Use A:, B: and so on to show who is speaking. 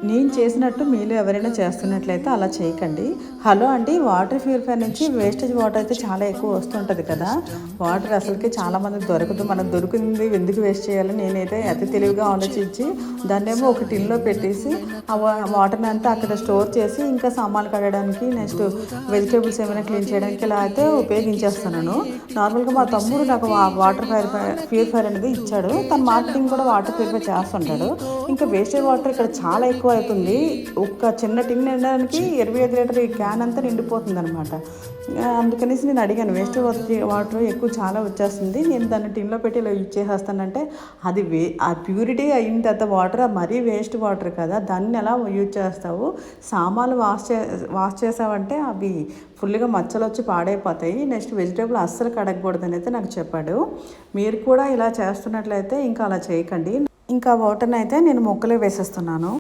A: నేను చేసినట్టు మీలో ఎవరైనా చేస్తున్నట్లయితే అలా చేయకండి. హలో అండి, వాటర్ ప్యూరిఫైయర్ నుంచి వేస్టేజ్ వాటర్ అయితే చాలా ఎక్కువ వస్తుంటుంది కదా. వాటర్ అసలుకి చాలామందికి దొరకదు. మనకు దొరికింది ఎందుకు వేస్ట్ చేయాలి. నేనైతే అతి తెలివిగా ఆలోచించి దాన్నేమో ఒక టిన్లో పెట్టేసి ఆ వాటర్ని అంతా అక్కడ స్టోర్ చేసి ఇంకా సామాన్లు కడగడానికి, నెక్స్ట్ వెజిటేబుల్స్ ఏమైనా క్లీన్ చేయడానికి ఇలా అయితే ఉపయోగించేస్తున్నాను. నార్మల్గా మా తమ్ముడు నాకు వాటర్ ప్యూరిఫైయర్ అనేది ఇచ్చాడు. తన మార్కెటింగ్ కూడా వాటర్ ప్యూరిఫై చేస్తుంటాడు. ఇంకా వేస్టేజ్ వాటర్ ఇక్కడ చాలా ఎక్కువ అవుతుంది. ఒక చిన్న టిన్ నిండడానికి 25 లీటర్ క్యాన్ అంతా నిండిపోతుంది అనమాట. అందుకనేసి నేను అడిగాను, వేస్టేజ్ వాటర్ ఎక్కువ చాలా వచ్చేస్తుంది, నేను దాన్ని టిన్లో పెట్టి ఇలా యూజ్ చేసేస్తానంటే, అది ఆ ప్యూరిటీ అయిన తర్వాత వాటర్ మరీ వేస్ట్ వాటర్ కదా, దాన్ని ఎలా యూజ్ చేస్తావు, సామాన్లు వాష్ చేసావంటే అవి ఫుల్గా మచ్చలు వచ్చి పాడైపోతాయి, నెక్స్ట్ వెజిటేబుల్ అస్సలు కడగకూడదు అయితే నాకు చెప్పాడు. మీరు కూడా ఇలా చేస్తున్నట్లయితే ఇంకా అలా చేయకండి. ఇంకా వాటర్ని అయితే నేను మొక్కలే వేసేస్తున్నాను.